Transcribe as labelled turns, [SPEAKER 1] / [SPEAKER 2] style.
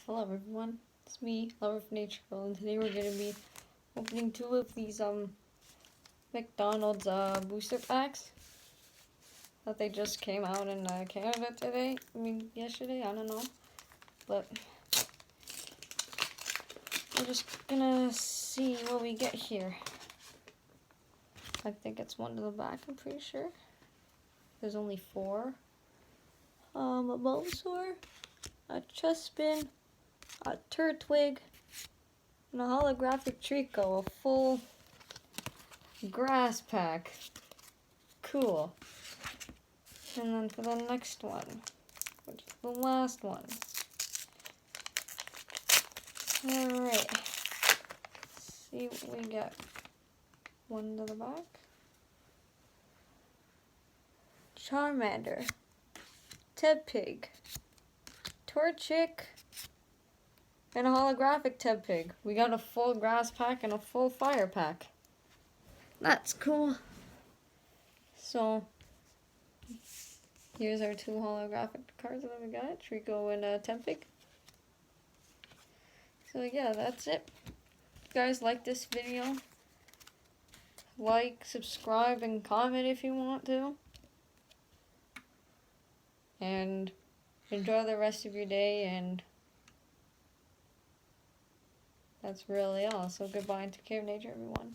[SPEAKER 1] Hello everyone, it's me, Lover of Nature Girl, and today we're going to be opening 2 of these McDonald's booster packs that they just came out in Canada yesterday, I don't know, but we're just gonna see what we get here. I think it's 1 to the back, I'm pretty sure. There's only 4. A Bulbasaur, a Chespin, a Turtwig, and a holographic Trico, a full grass pack. Cool. And then for the next one, which is the last one. Alright. See what we get. 1 to the back. Charmander, Tepig, Torchic, and a holographic Tepig. We got a full grass pack and a full fire pack. That's cool. So, here's our 2 holographic cards that we got, Trico and Tepig. So yeah, that's it. If you guys like this video, like, subscribe, and comment if you want to. And enjoy the rest of your day, and that's really all. So goodbye and take care of nature, everyone.